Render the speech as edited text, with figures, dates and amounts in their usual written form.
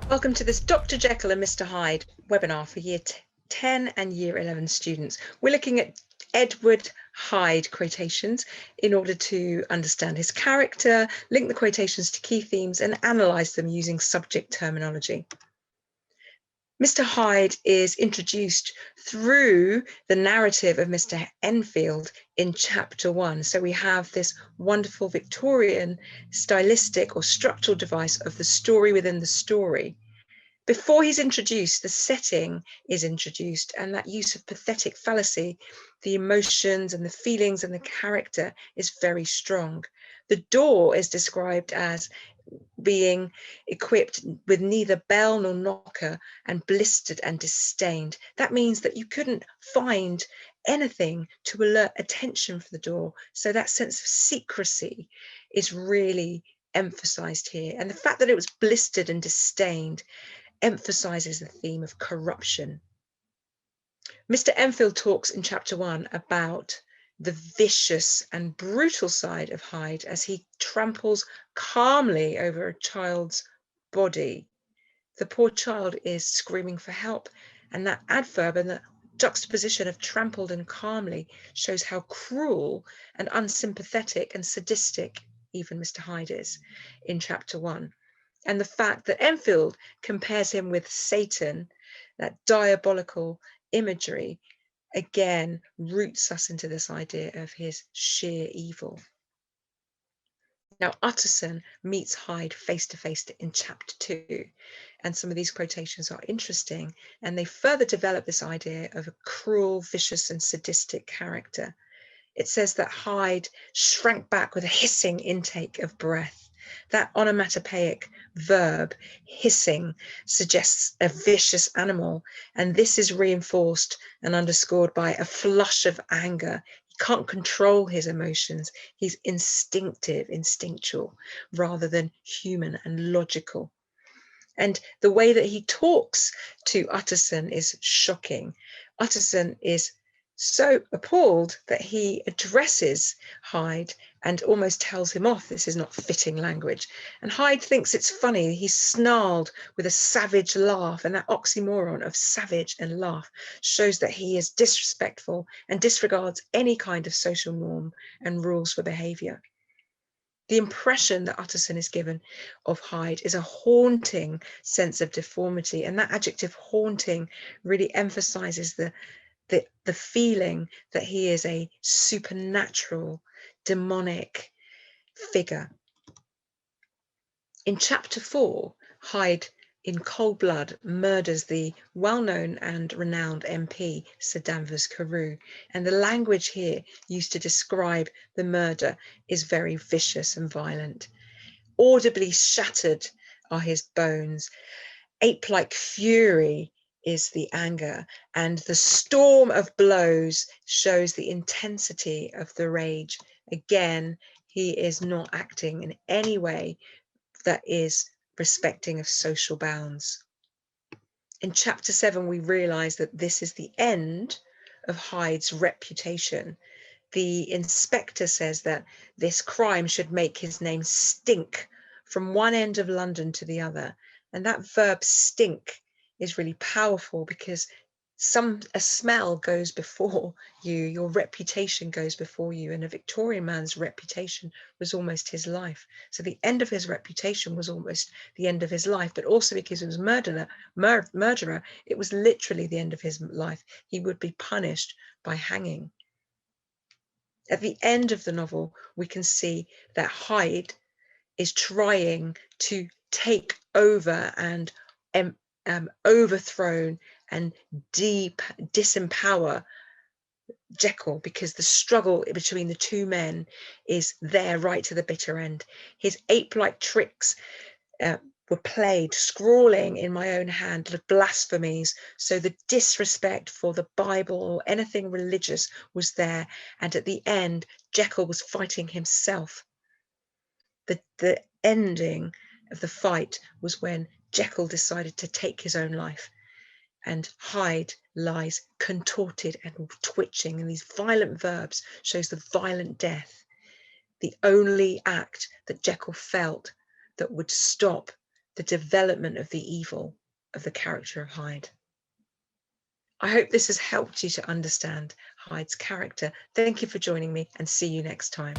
Welcome to this Dr. Jekyll and Mr. Hyde webinar for Year 10 and Year 11 students. We're looking at Edward Hyde quotations in order to understand his character, link the quotations to key themes and analyse them using subject terminology. Mr. Hyde is introduced through the narrative of Mr. Enfield in chapter 1. So we have this wonderful Victorian stylistic or structural device of the story within the story. Before he's introduced, the setting is introduced, and that use of pathetic fallacy, the emotions and the feelings and the character is very strong. The door is described as being equipped with neither bell nor knocker and blistered and disdained. That means that you couldn't find anything to alert attention for the door. So that sense of secrecy is really emphasized here. And the fact that it was blistered and disdained emphasizes the theme of corruption. Mr. Enfield talks in chapter 1 about the vicious and brutal side of Hyde as he tramples calmly over a child's body. The poor child is screaming for help, and that adverb and the juxtaposition of trampled and calmly shows how cruel and unsympathetic and sadistic even Mr. Hyde is in chapter 1. And the fact that Enfield compares him with Satan, that diabolical imagery, again roots us into this idea of his sheer evil. Now, Utterson meets Hyde face to face in chapter 2, and some of these quotations are interesting, and they further develop this idea of a cruel, vicious, and sadistic character. It says that Hyde shrank back with a hissing intake of breath. That onomatopoeic verb, hissing, suggests a vicious animal, and this is reinforced and underscored by a flush of anger. He can't control his emotions. He's instinctual, rather than human and logical. And the way that he talks to Utterson is shocking. Utterson is so appalled that he addresses Hyde and almost tells him off. This is not fitting language. And Hyde thinks it's funny. He's snarled with a savage laugh, and that oxymoron of savage and laugh shows that he is disrespectful and disregards any kind of social norm and rules for behavior. The impression that Utterson is given of Hyde is a haunting sense of deformity, and that adjective haunting really emphasizes the feeling that he is a supernatural, demonic figure. In chapter 4, Hyde, in cold blood, murders the well-known and renowned MP, Sir Danvers Carew, and the language here used to describe the murder is very vicious and violent. Audibly shattered are his bones. Ape-like fury is the anger, and the storm of blows shows the intensity of the rage. Again, he is not acting in any way that is respecting of social bounds. In chapter 7, we realize that this is the end of Hyde's reputation. The inspector says that this crime should make his name stink from one end of London to the other. And that verb stink is really powerful because a smell goes before you, your reputation goes before you, and a Victorian man's reputation was almost his life. So the end of his reputation was almost the end of his life, but also because he was murderer, it was literally the end of his life. He would be punished by hanging. At the end of the novel, we can see that Hyde is trying to take over and overthrow and disempower Jekyll, because the struggle between the two men is there right to the bitter end. His ape-like tricks were played, scrawling in my own hand the blasphemies, so the disrespect for the Bible or anything religious was there, and at the end Jekyll was fighting himself. The ending of the fight was when Jekyll decided to take his own life, and Hyde lies contorted and twitching, and these violent verbs shows the violent death. The only act that Jekyll felt that would stop the development of the evil of the character of Hyde. I hope this has helped you to understand Hyde's character. Thank you for joining me, and see you next time.